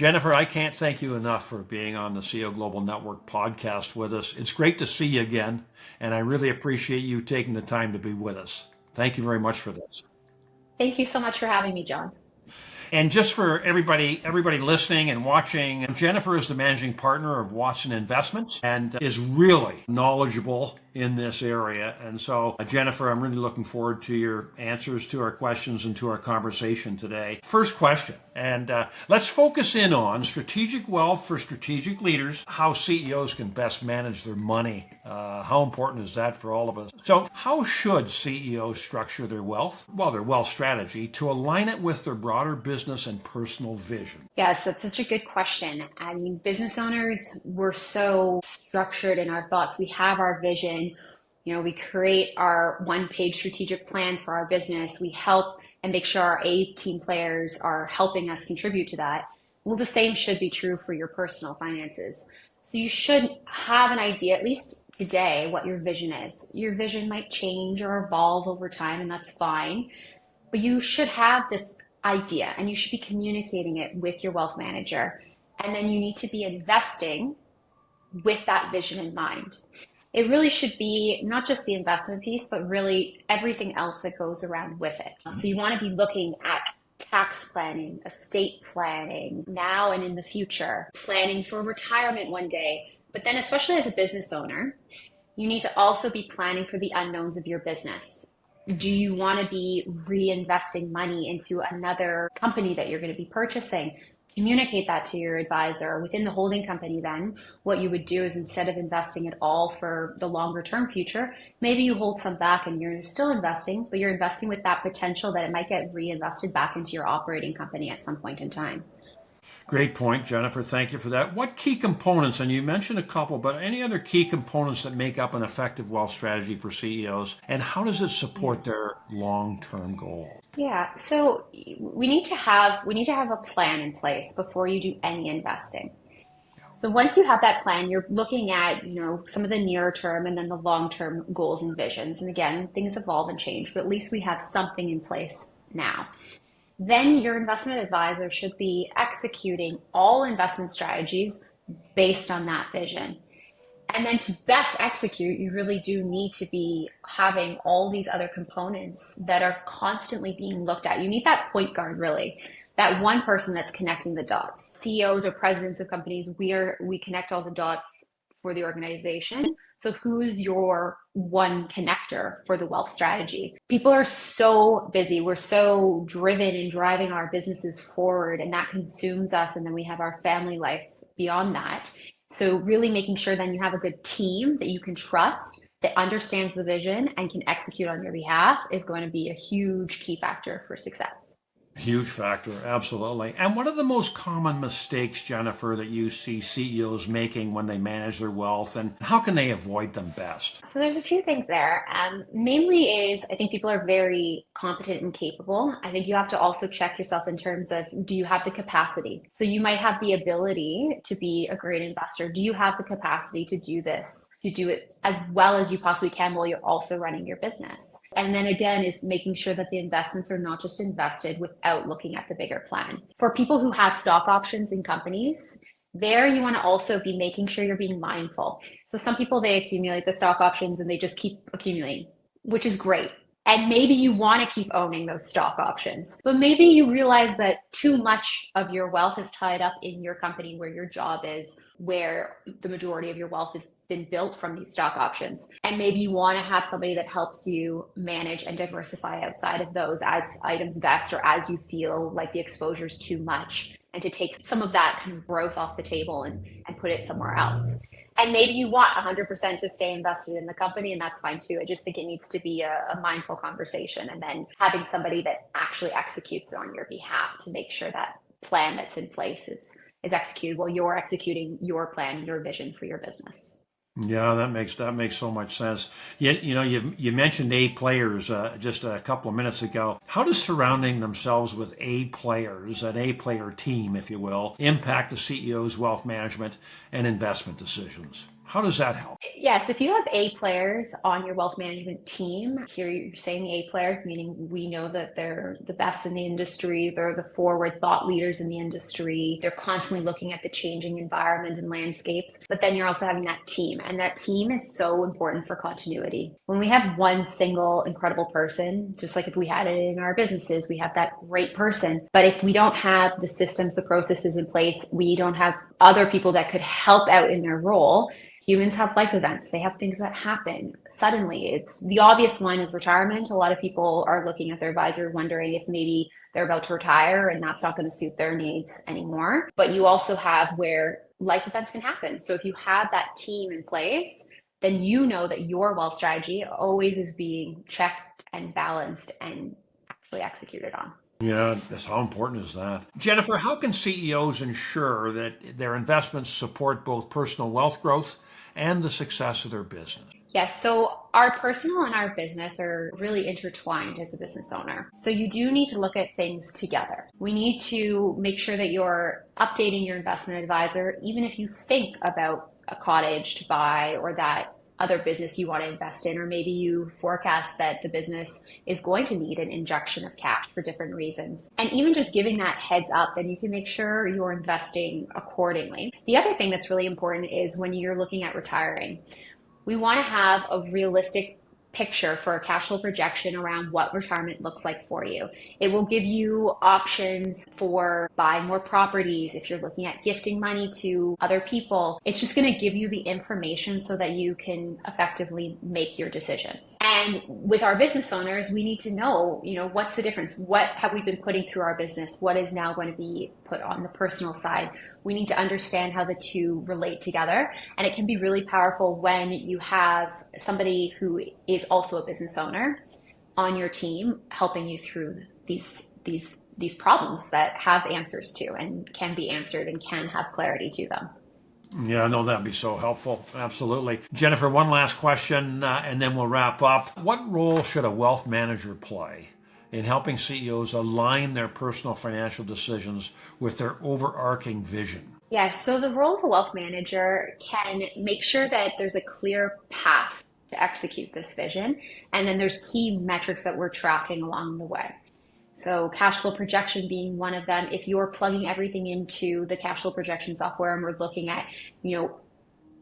Jennifer, I can't thank you enough for being on the CEO Global Network podcast with us. It's great to see you again, and I really appreciate you taking the time to be with us. Thank you very much for this. Thank you so much for having me, John. And just for everybody listening and watching, Jennifer is the managing partner of Watson Investments and is really knowledgeable in this area. And so, Jennifer, I'm really looking forward to your answers to our questions and to our conversation today. First question, and let's focus in on strategic wealth for strategic leaders, how CEOs can best manage their money. How important is that for all of us? So how should CEOs structure their wealth, their wealth strategy, to align it with their broader business and personal vision? Yes, that's such a good question. I mean, business owners, we're so structured in our thoughts. We have our vision. We create our one-page strategic plans for our business. We help and make sure our A team players are helping us contribute to that. Well, the same should be true for your personal finances. So you should have an idea, at least today, what your vision is. Your vision might change or evolve over time, and that's fine. But you should have this idea and you should be communicating it with your wealth manager. And then you need to be investing with that vision in mind. It really should be not just the investment piece, but really everything else that goes around with it. So you want to be looking at tax planning, estate planning, now and in the future, planning for retirement one day. But then, especially as a business owner, you need to also be planning for the unknowns of your business. Do you want to be reinvesting money into another company that you're going to be purchasing? Communicate that to your advisor within the holding company. Then what you would do is, instead of investing it all for the longer term future, maybe you hold some back and you're still investing, but you're investing with that potential that it might get reinvested back into your operating company at some point in time. Great point, Jennifer. Thank you for that. What key components, and you mentioned a couple, but any other key components that make up an effective wealth strategy for CEOs, and how does it support their long-term goals? Yeah, so we need to have a plan in place before you do any investing. So once you have that plan, you're looking at, some of the near term and then the long-term goals and visions. And again, things evolve and change, but at least we have something in place now. Then your investment advisor should be executing all investment strategies based on that vision. And then to best execute, you really do need to be having all these other components that are constantly being looked at. You need that point guard, really, that one person that's connecting the dots. CEOs or presidents of companies, we connect all the dots for the organization. So who's your one connector for the wealth strategy? People are so busy. We're so driven in driving our businesses forward, and that consumes us. And then we have our family life beyond that. So really making sure then you have a good team that you can trust, that understands the vision and can execute on your behalf is going to be a huge key factor for success. Huge factor, absolutely. And what are the most common mistakes, Jennifer, that you see CEOs making when they manage their wealth, and how can they avoid them best? So there's a few things there. Mainly is, I think people are very competent and capable. I think you have to also check yourself in terms of, do you have the capacity? So you might have the ability to be a great investor. Do you have the capacity to do this, to do it as well as you possibly can while you're also running your business? And then again, is making sure that the investments are not just invested without looking at the bigger plan. For people who have stock options in companies, there you want to also be making sure you're being mindful. So some people, they accumulate the stock options and they just keep accumulating, which is great. And maybe you want to keep owning those stock options, but maybe you realize that too much of your wealth is tied up in your company where your job is, where the majority of your wealth has been built from these stock options. And maybe you want to have somebody that helps you manage and diversify outside of those as items vest, or as you feel like the exposure is too much, and to take some of that kind of growth off the table and put it somewhere else. And maybe you want 100% to stay invested in the company, and that's fine too. I just think it needs to be a mindful conversation, and then having somebody that actually executes it on your behalf to make sure that plan that's in place is executed while you're executing your plan, your vision for your business. Yeah, that makes so much sense. You mentioned A players just a couple of minutes ago. How does surrounding themselves with A players, an A player team, if you will, impact the CEO's wealth management and investment decisions? How does that help? Yes, if you have A players on your wealth management team, here you're saying A players, meaning we know that they're the best in the industry, they're the forward thought leaders in the industry, they're constantly looking at the changing environment and landscapes. But then you're also having that team, and that team is so important for continuity. When we have one single incredible person, just like if we had it in our businesses, we have that great person. But if we don't have the systems, the processes in place, we don't have other people that could help out in their role. Humans have life events. They have things that happen suddenly. It's the obvious one is retirement. A lot of people are looking at their advisor wondering if maybe they're about to retire and that's not going to suit their needs anymore. But you also have where life events can happen. So if you have that team in place, then you know that your wealth strategy always is being checked and balanced and actually executed on. Yeah, that's how important is that? Jennifer, how can CEOs ensure that their investments support both personal wealth growth and the success of their business? Yes, so our personal and our business are really intertwined as a business owner. So you do need to look at things together. We need to make sure that you're updating your investment advisor, even if you think about a cottage to buy or that other business you want to invest in, or maybe you forecast that the business is going to need an injection of cash for different reasons. And even just giving that heads up, then you can make sure you're investing accordingly. The other thing that's really important is when you're looking at retiring, we want to have a realistic picture for a cash flow projection around what retirement looks like for you. It will give you options for buying more properties if you're looking at gifting money to other people. It's just going to give you the information so that you can effectively make your decisions. And with our business owners, we need to know, what's the difference? What have we been putting through our business? What is now going to be put on the personal side? We need to understand how the two relate together. And it can be really powerful when you have somebody who is also a business owner on your team helping you through these problems that have answers to and can be answered and can have clarity to them. Yeah, no, that'd be so helpful. Absolutely. Jennifer, one last question, and then we'll wrap up. What role should a wealth manager play in helping CEOs align their personal financial decisions with their overarching vision? Yes, so the role of a wealth manager can make sure that there's a clear path to execute this vision, and then there's key metrics that we're tracking along the way. So cash flow projection being one of them. If you're plugging everything into the cash flow projection software and we're looking at,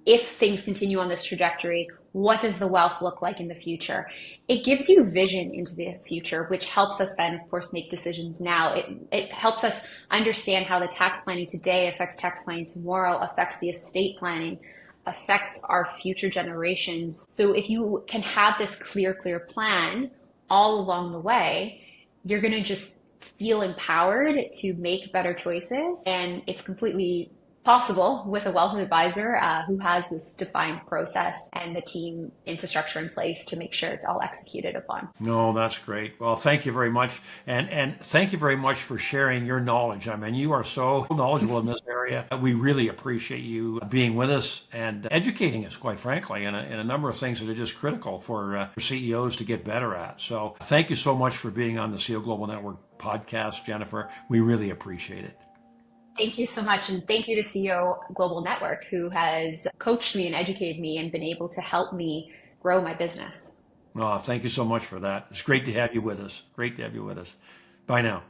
if things continue on this trajectory, what does the wealth look like in the future? It gives you vision into the future, which helps us then, of course, make decisions now. It helps us understand how the tax planning today affects tax planning tomorrow, affects the estate planning, affects our future generations. So if you can have this clear plan all along the way, you're going to just feel empowered to make better choices. And it's completely possible with a wealth advisor who has this defined process and the team infrastructure in place to make sure it's all executed upon. No, that's great. Well, thank you very much. And thank you very much for sharing your knowledge. I mean, you are so knowledgeable in this area. We really appreciate you being with us and educating us, quite frankly, in a number of things that are just critical for CEOs to get better at. So thank you so much for being on the CEO Global Network podcast, Jennifer. We really appreciate it. Thank you so much. And thank you to CEO Global Network, who has coached me and educated me and been able to help me grow my business. Oh, thank you so much for that. It's great to have you with us. Great to have you with us. Bye now.